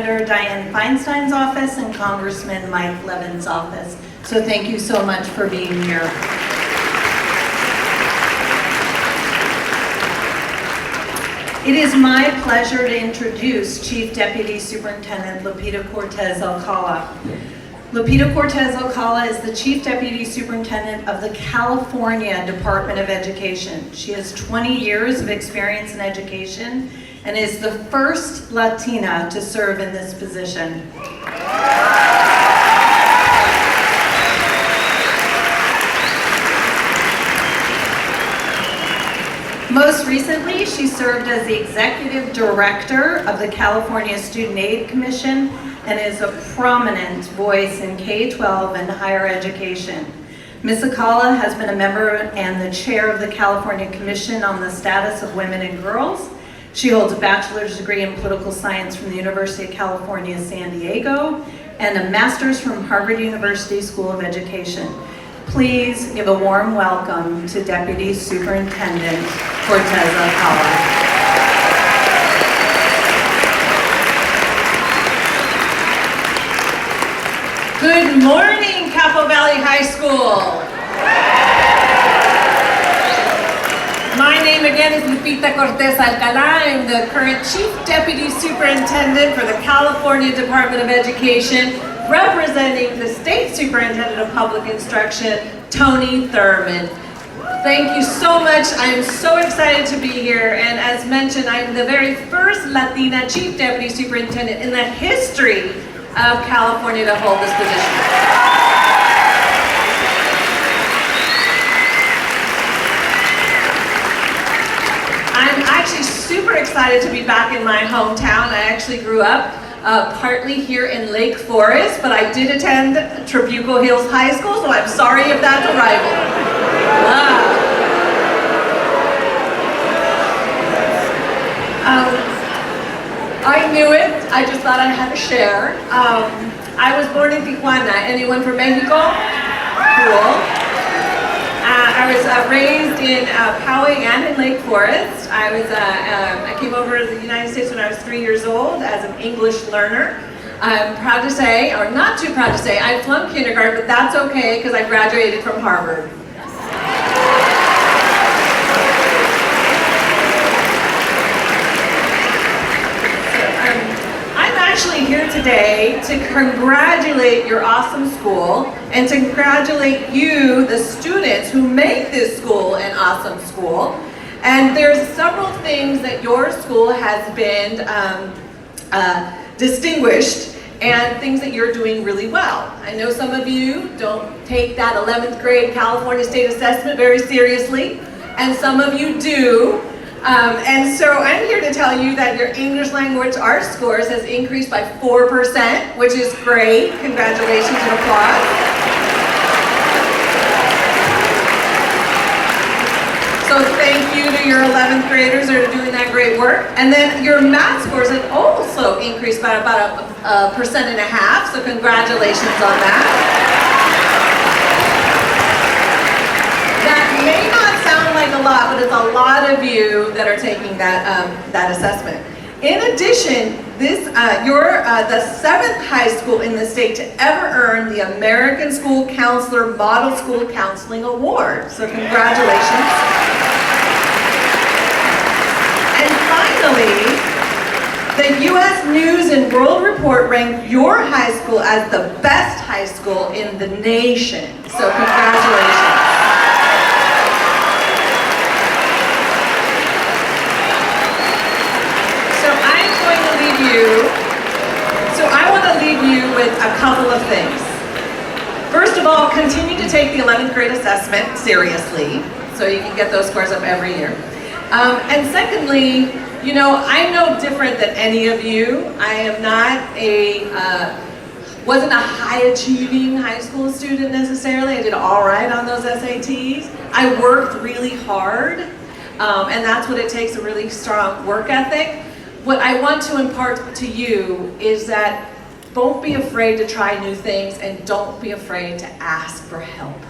Senator Dianne Feinstein's office and Congressman Mike Levin's office. So thank you so much for being here. It is my pleasure to introduce Chief Deputy Superintendent Lupita Cortez Alcalá. Lupita Cortez Ocala is the Chief Deputy Superintendent of the California Department of Education. She has 20 years of experience in education and is the first Latina to serve in this position. Most recently, she served as the Executive Director of the California Student Aid Commission and is a prominent voice in K-12 and higher education. Ms. Ocala has been a member and the chair of the California Commission on the Status of Women and Girls. She holds a bachelor's degree in political science from the University of California, San Diego, and a master's from Harvard University School of Education. Please give a warm welcome to Deputy Superintendent Cortez Alcalá. Good morning, Capistrano Valley High School. My name again is Lupita Cortez Alcalá. I'm the current Chief Deputy Superintendent for the California Department of Education, representing the State Superintendent of Public Instruction, Tony Thurman. Thank you so much. I'm so excited to be here, and as mentioned, I'm the very first Latina Chief Deputy Superintendent in the history of California to hold this position. I'm actually super excited to be back in my hometown. I actually grew up partly here in Lake Forest, but I did attend Trabuco Hills High School, so I'm sorry if that's a rival. I knew it. I just thought I had to share. I was born in Tijuana. Anyone from Mexico? Cool. I was raised in Poway and in Lake Forest. I came over to the United States when I was 3 years old as an English learner. I'm proud to say, or not too proud to say, I flunked kindergarten, but that's okay because I graduated from Harvard. Actually here today to congratulate your awesome school and to congratulate you, the students who make this school an awesome school. And there's several things that your school has been distinguished and things that you're doing really well. I know some of you don't take that 11th grade California State Assessment very seriously, and some of you do. And so I'm here to tell you that your English language arts scores has increased by 4%, which is great. Congratulations and applause. So thank you to your 11th graders that are doing that great work. And then your math scores have also increased by about a 1.5%, so congratulations on that. That may not sound like a lot, but it's a lot of you that are taking that assessment. In addition, you're the 7th high school in the state to ever earn the American School Counselor Model School Counseling Award. So congratulations. And finally, the U.S. News and World Report ranked your high school as the best high school in the nation. So congratulations. So I want to leave you with a couple of things. First of all, continue to take the 11th grade assessment seriously so you can get those scores up every year. And secondly, you know, I'm no different than any of you. I am not wasn't a high achieving high school student necessarily. I did all right on those SATs. I worked really hard, and that's what it takes, a really strong work ethic. What I want to impart to you is that don't be afraid to try new things and don't be afraid to ask for help.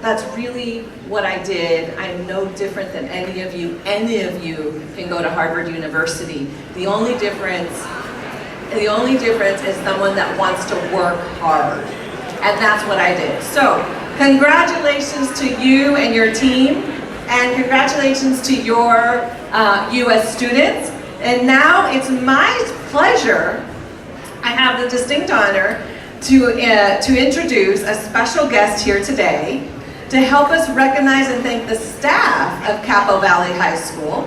That's really what I did. I'm no different than any of you. Any of you can go to Harvard University. The only difference The only difference is someone that wants to work hard. And that's what I did. So, congratulations to you and your team, and congratulations to your US students. And now it's my pleasure, I have the distinct honor to introduce a special guest here today to help us recognize and thank the staff of Capistrano Valley High School.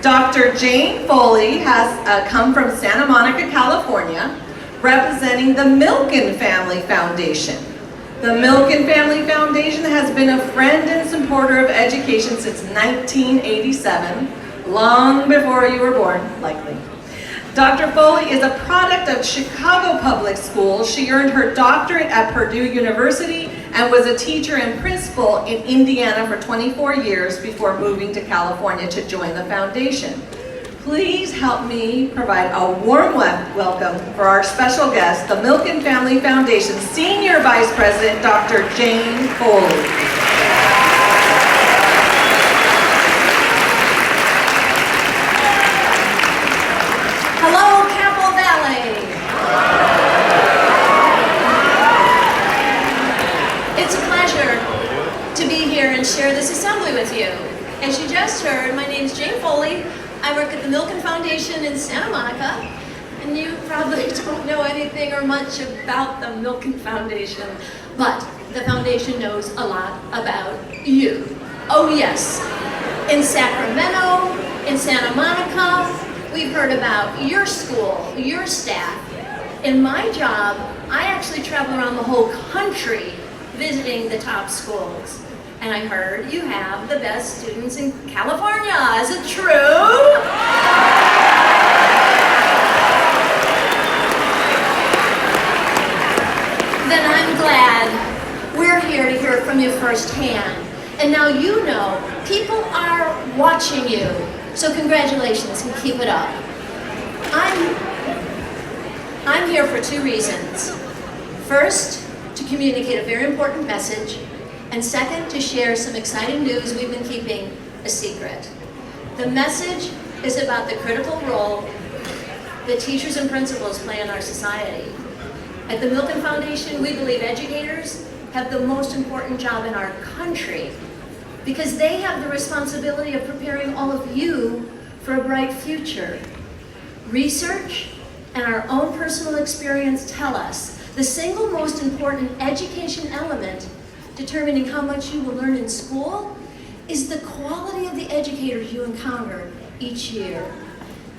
Dr. Jane Foley has come from Santa Monica, California, representing the Milken Family Foundation. The Milken Family Foundation has been a friend and supporter of education since 1987, long before you were born, likely. Dr. Foley is a product of Chicago Public Schools. She earned her doctorate at Purdue University and was a teacher and principal in Indiana for 24 years before moving to California to join the foundation. Please help me provide a warm welcome for our special guest, the Milken Family Foundation Senior Vice President, Dr. Jane Foley. Hello, Capistrano Valley. It's a pleasure to be here and share this assembly with you. As you just heard, my name is Jane Foley. I work at the Milken Foundation in Santa Monica, and you probably don't know anything or much about the Milken Foundation, but the foundation knows a lot about you. Oh yes, in Sacramento, in Santa Monica, we've heard about your school, your staff. In my job, I actually travel around the whole country visiting the top schools. And I heard you have the best students in California. Is it true? Then I'm glad we're here to hear from you firsthand. And now you know people are watching you. So congratulations and keep it up. I'm here for two reasons. First, to communicate a very important message. And second, to share some exciting news we've been keeping a secret. The message is about the critical role that teachers and principals play in our society. At the Milken Foundation, we believe educators have the most important job in our country because they have the responsibility of preparing all of you for a bright future. Research and our own personal experience tell us the single most important education element determining how much you will learn in school is the quality of the educators you encounter each year.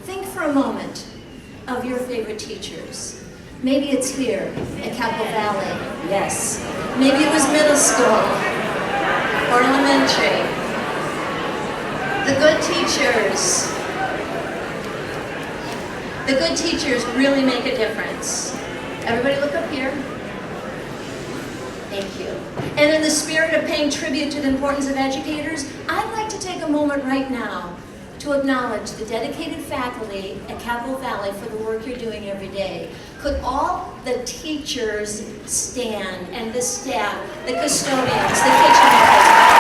Think for a moment of your favorite teachers. Maybe it's here at Capistrano Valley, yes. Maybe it was middle school or elementary. The good teachers really make a difference. Everybody look up here. Thank you. And in the spirit of paying tribute to the importance of educators, I'd like to take a moment right now to acknowledge the dedicated faculty at Capistrano Valley for the work you're doing every day. Could all the teachers stand, and the staff, the custodians, the kitchen workers.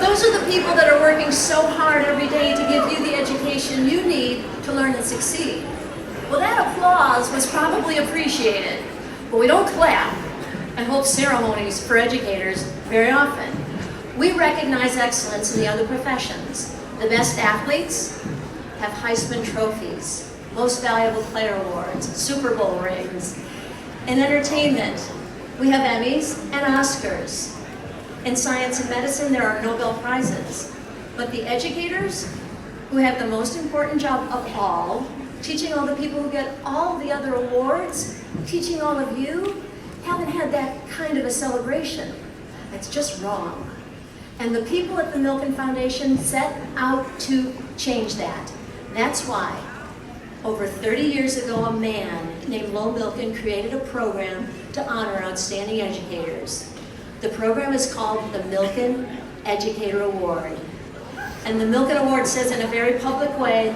Those are the people that are working so hard every day to give you the education you need to learn and succeed. Well, that applause was probably appreciated, but we don't clap and hold ceremonies for educators very often. We recognize excellence in the other professions. The best athletes have Heisman trophies, most valuable player awards, Super Bowl rings. In entertainment, we have Emmys and Oscars. In science and medicine, there are Nobel Prizes. But the educators who have the most important job of all, teaching all the people who get all the other awards, teaching all of you, haven't had that kind of a celebration. It's just wrong. And the people at the Milken Foundation set out to change that. That's why, over 30 years ago, a man named Milken created a program to honor outstanding educators. The program is called the Milken Educator Award. And the Milken Award says in a very public way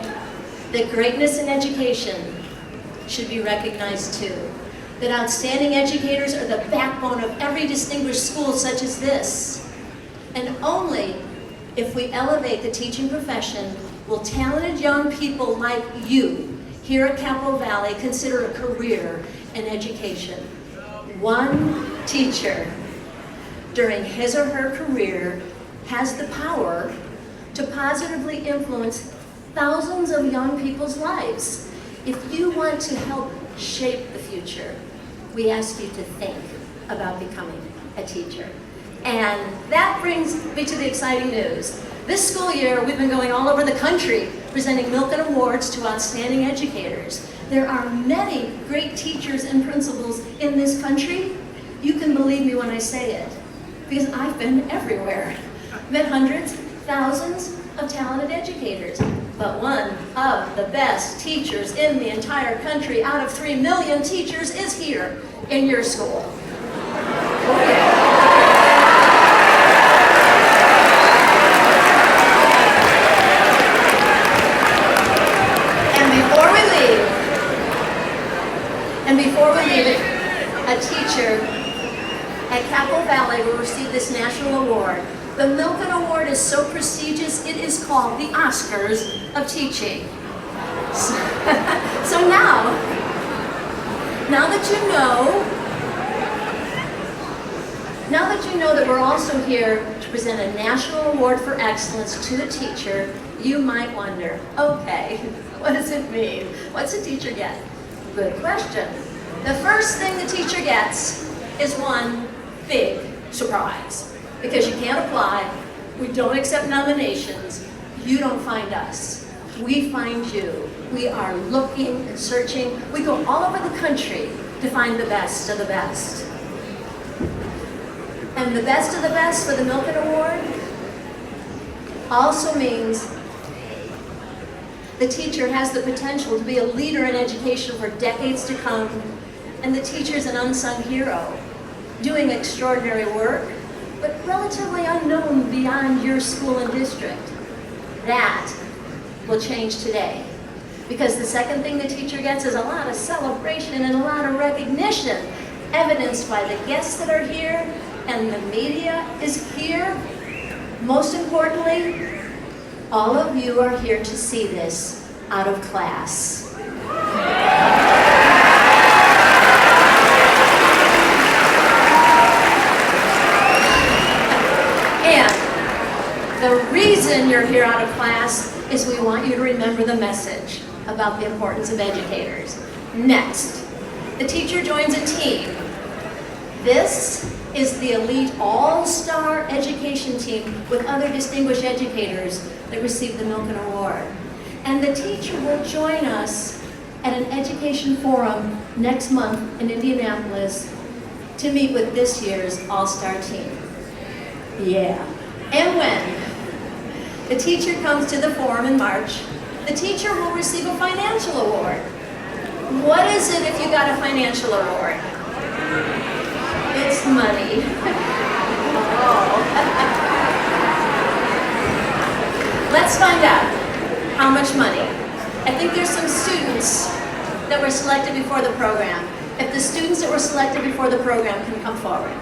that greatness in education should be recognized too. That outstanding educators are the backbone of every distinguished school such as this. And only if we elevate the teaching profession will talented young people like you here at Capital Valley consider a career in education. One teacher during his or her career has the power to positively influence thousands of young people's lives. If you want to help shape the future, we ask you to think about becoming a teacher. And that brings me to the exciting news. This school year, we've been going all over the country presenting Milken Awards to outstanding educators. There are many great teachers and principals in this country. You can believe me when I say it, because I've been everywhere. Met hundreds, thousands of talented educators. But one of the best teachers in the entire country out of 3 million teachers is here in your school. And before we leave, a teacher at Capital Valley will receive this national award. The Milken Award is so prestigious, it is called the Oscars of teaching. So now that you know that we're also here to present a national award for excellence to a teacher, you might wonder, okay, what does it mean? What's a teacher get? Good question. The first thing the teacher gets is one big surprise. Because you can't apply, we don't accept nominations, you don't find us. We find you. We are looking and searching. We go all over the country to find the best of the best. And the best of the best for the Milken Award also means the teacher has the potential to be a leader in education for decades to come, and the teacher is an unsung hero, doing extraordinary work, but relatively unknown beyond your school and district. That will change today. Because the second thing the teacher gets is a lot of celebration and a lot of recognition, evidenced by the guests that are here, and the media is here. Most importantly, all of you are here to see this out of class. And the reason you're here out of class is we want you to remember the message about the importance of educators. Next, the teacher joins a team. This is the elite all-star education team with other distinguished educators that receive the Milken Award. And the teacher will join us at an education forum next month in Indianapolis to meet with this year's all-star team. Yeah. And when the teacher comes to the forum in March, the teacher will receive a financial award. What is it if you got a financial award? It's money. Oh. Let's find out how much money. I think there's some students that were selected before the program. If the students that were selected before the program can come forward.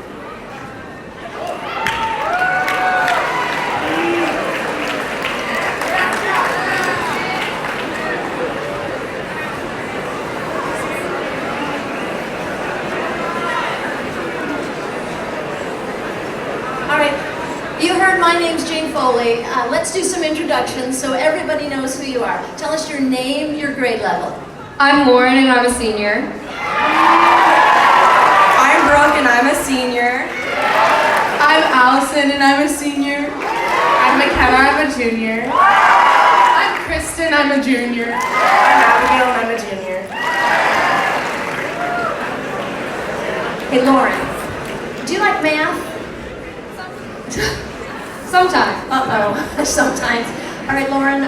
You heard my name's Jane Foley. Let's do some introductions so everybody knows who you are. Tell us your name, your grade level. I'm Lauren and I'm a senior. I'm Brooke and I'm a senior. I'm Allison and I'm a senior. I'm McKenna, I'm a junior. I'm Kristen, I'm a junior. I'm Abigail and I'm a junior. Hey, Lauren, do you like math? Sometimes. Uh-oh, sometimes. All right, Lauren,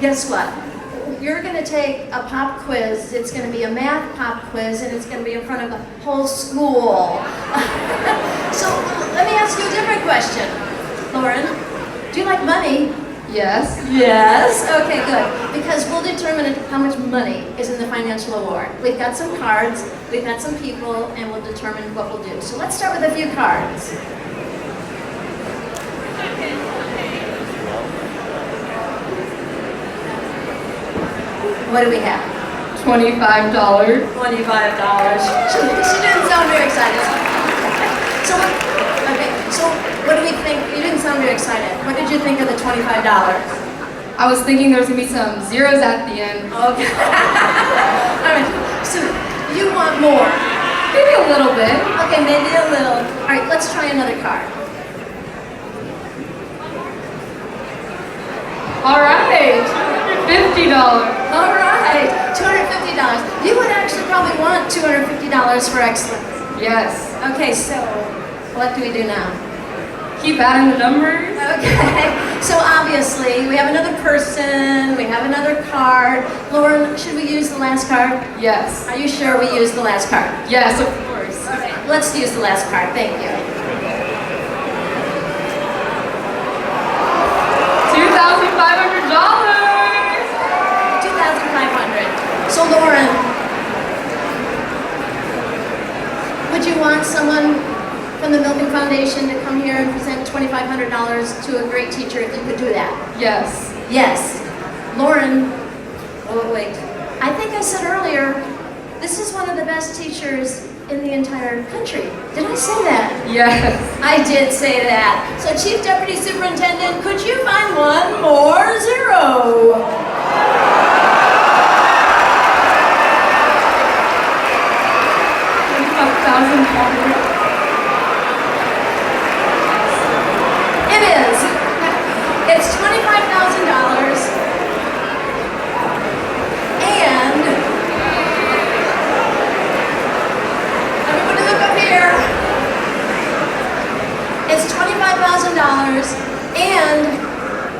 guess what? you're going to take a pop quiz. It's going to be a math pop quiz, and it's going to be in front of the whole school. So let me ask you a different question. Lauren, do you like money? Yes. Yes. Okay, good. Because we'll determine how much money is in the financial award. We've got some cards, we've got some people, and we'll determine what we'll do. So let's start with a few cards. What do we have? $25. $25. She didn't sound very excited. So what do we think? You didn't sound very excited. What did you think of the $25? I was thinking there was going to be some zeros at the end. Okay. All right. So you want more? Maybe a little bit. Okay, maybe a little. All right, let's try another card. All right. $50. All right, $250. You would actually probably want $250 for excellence. Yes. Okay, so what do we do now? Keep adding the numbers. Okay, so obviously we have another person, we have another card. Lauren, should we use the last card? Yes. Are you sure we use the last card? Yes, of course. All right, let's use the last card. Thank you. $2,500. $2,500. So Lauren, would you want someone from the Milken Foundation to come here and present $2,500 to a great teacher if you could do that? Yes. Yes. Lauren, oh wait, I think I said earlier, this is one of the best teachers in the entire country. Did I say that? Yes. I did say that. So Chief Deputy Superintendent, could you find one more zero? $1,000. It is. It's $25,000. And everybody look up here. It's $25,000, and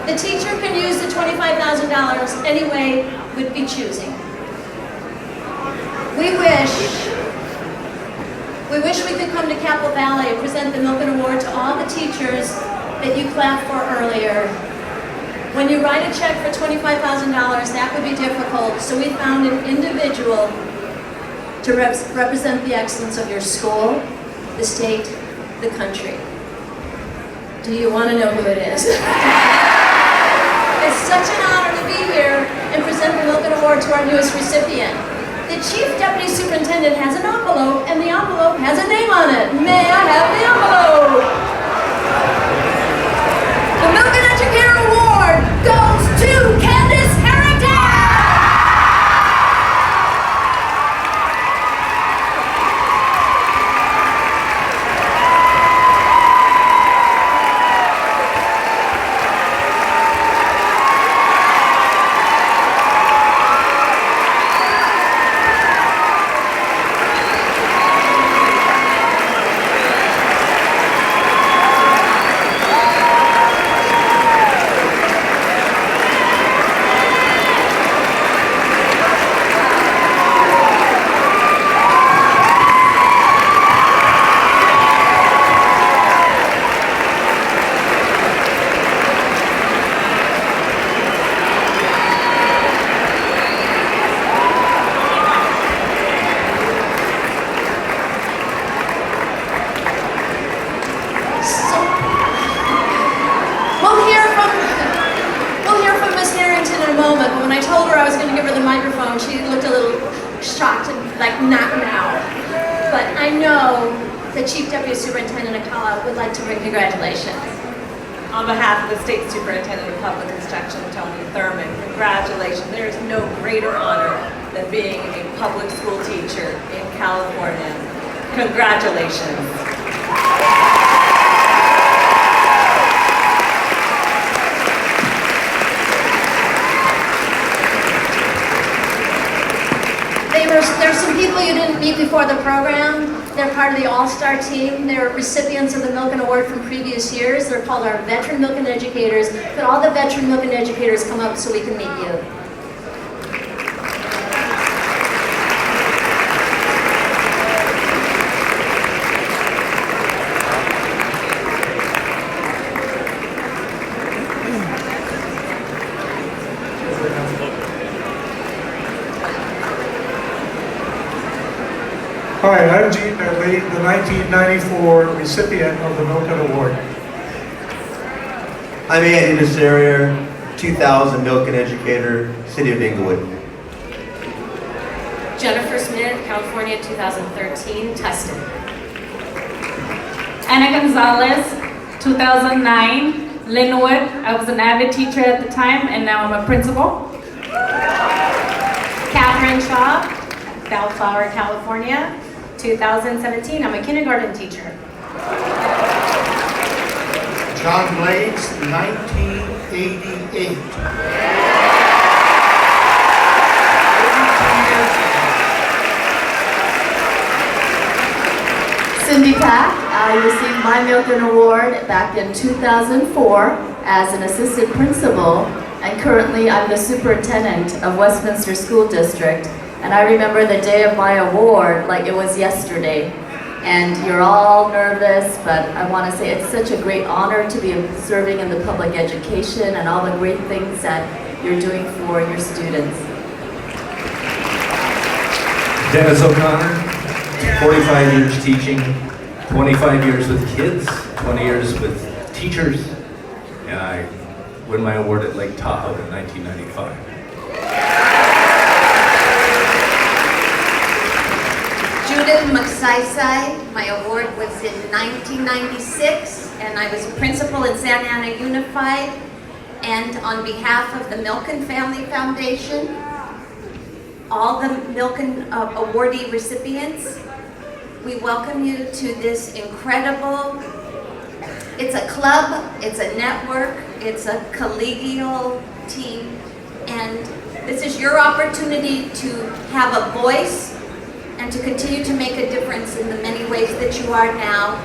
the teacher can use the $25,000 any way we'd be choosing. We wish we could come to Capital Valley and present the Milken Award to all the teachers that you clapped for earlier. When you write a check for $25,000, that would be difficult, so we found an individual to represent the excellence of your school, the state, the country. Do you want to know who it is? It's such an honor to be here and present the Milken Award to our newest recipient. The Chief Deputy Superintendent has an envelope, and the envelope has a name on it. May I have the envelope? The Milken Educator Award goes to Candice Harrington! She looked a little shocked and like, not now. But I know the Chief Deputy Superintendent Ocala would like to bring congratulations. On behalf of the State Superintendent of Public Instruction, Tony Thurman, congratulations. There is no greater honor than being a public school teacher in California. Congratulations. There's some people you didn't meet before the program. They're part of the All-Star team. They're recipients of the Milken Award from previous years. They're called our Veteran Milken Educators. Could all the Veteran Milken Educators come up so we can meet you? Hi, I'm Gene Medley, the 1994 recipient of the Milken Award. I'm Andy Desarier, 2000 Milken Educator, City of Inglewood. Jennifer Smith, California, 2013, Tustin. Ana Gonzalez, 2009, Linwood. I was an avid teacher at the time, and now I'm a principal. Catherine Shaw, Bellflower, California, 2017. I'm a kindergarten teacher. John Blades, 1988. Cindy Pack, I received my Milken Award back in 2004 as an assistant principal, and currently I'm the superintendent of Westminster School District. And I remember the day of my award like it was yesterday. And you're all nervous, but I want to say it's such a great honor to be serving in the public education and all the great things that you're doing for your students. Dennis O'Connor, 45 years teaching, 25 years with kids, 20 years with teachers, and I won my award at Lake Tahoe in 1995. Judith Magsaysay, my award was in 1996, and I was principal in Santa Ana Unified. And on behalf of the Milken Family Foundation, all the Milken awardee recipients, we welcome you to this incredible, it's a club, it's a network, it's a collegial team, and this is your opportunity to have a voice and to continue to make a difference in the many ways that you are now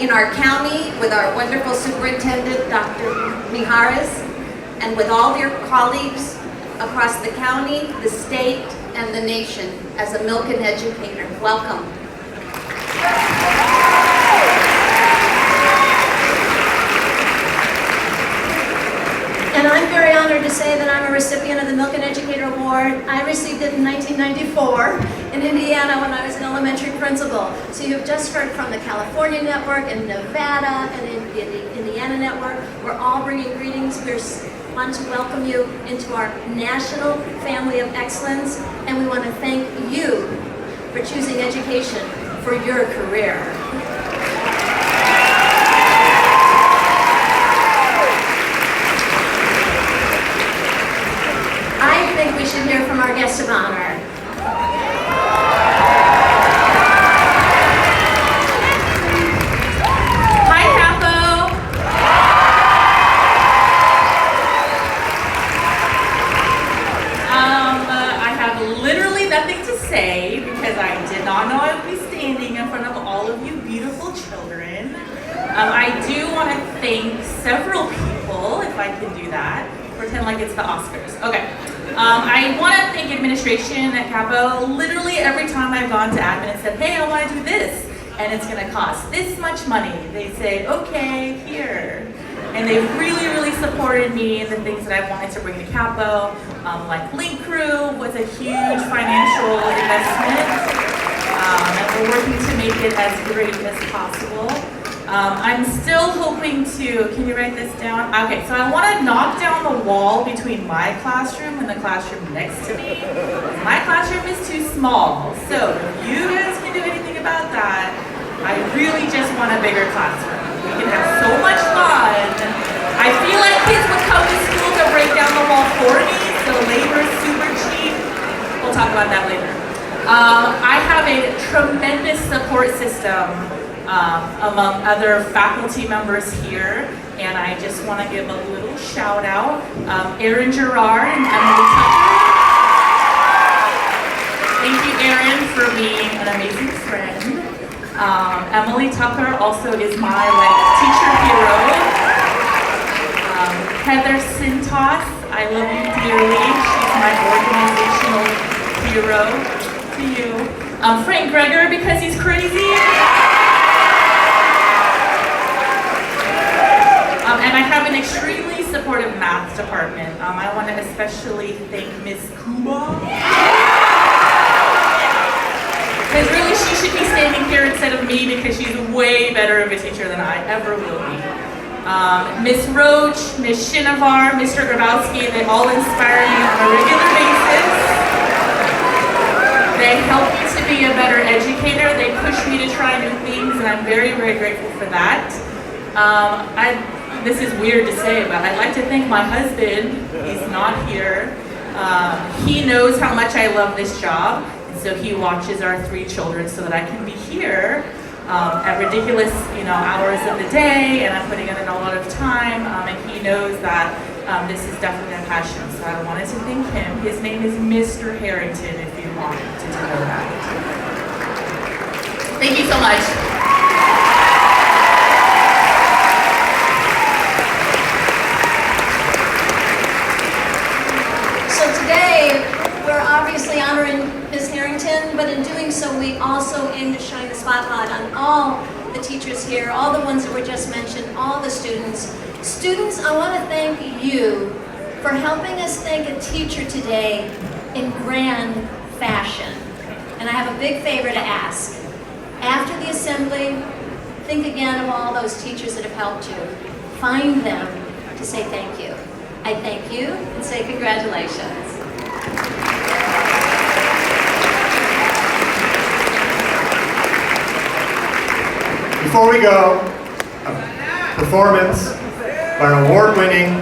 in our county with our wonderful superintendent, Dr. Mijares, and with all your colleagues across the county, the state, and the nation as a Milken educator. Welcome. And I'm very honored to say that I'm a recipient of the Milken Educator Award. I received it in 1994 in Indiana when I was an elementary principal. So you've just heard from the California Network and Nevada and the Indiana Network. We're all bringing greetings. We want to welcome you into our national family of excellence, and we want to thank you for choosing education for your career. I think we should hear from our guest of honor. Hi, Capo. I have literally nothing to say because I did not know I would be standing in front of all of you beautiful children. I do want to thank several people, if I can do that. Pretend like it's the Oscars. Okay. I want to thank administration at Capo. Literally every time I've gone to admin and said, hey, I want to do this, and it's going to cost this much money, they say, okay, here. And they've really, really supported me in the things that I wanted to bring to Capo. Like Link Crew was a huge financial investment, and we're working to make it as great as possible. I'm still hoping to, can you write this down? Okay, so I want to knock down the wall between my classroom and the classroom next to me. My classroom is too small, so if you guys can do anything about that, I really just want a bigger classroom. We can have so much fun. I feel like kids would come to school to break down the wall for me, so labor is super cheap. We'll talk about that later. I have a tremendous support system among other faculty members here, and I just want to give a little shout out. Erin Gerard and Emily Tucker. Thank you, Erin, for being an amazing friend. Emily Tucker also is my teacher hero. Heather Sintos, I love you dearly. She's my organizational hero to you. Frank Greger, because he's crazy. And I have an extremely supportive math department. I want to especially thank Miss Kuba. Because really she here instead of me because she's way better of a teacher than I ever will be. Miss Roach, Miss Shinovar, Mr. Grabowski, they all inspire me on a regular basis. They help me to be a better educator. They push me to try new things, and I'm very, very grateful for that. This is weird to say, but I'd like to thank my husband. He's not here. He knows how much I love this job, and so he watches our 3 children so that I can be here at ridiculous, hours of the day, and I'm putting in a lot of time, and he knows that this is definitely a passion, so I wanted to thank him. His name is Mr. Harrington, if you wanted to know that. Thank you so much. So today, we're obviously honoring Ms. Harrington, but in doing so, we also aim to shine the spotlight on all the teachers here, all the ones that were just mentioned, all the students. Students, I want to thank you for helping us thank a teacher today in grand fashion. And I have a big favor to ask. After the assembly, think again of all those teachers that have helped you. Find them to say thank you. I thank you and say congratulations. Before we go, a performance by an award-winning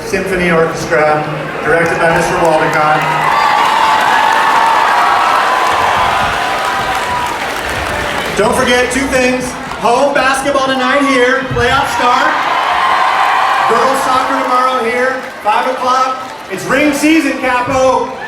symphony orchestra directed by Mr. Waldecott. Don't forget 2 things. Home basketball tonight here, playoff start. Girls soccer tomorrow here, 5 o'clock. It's ring season, Capo.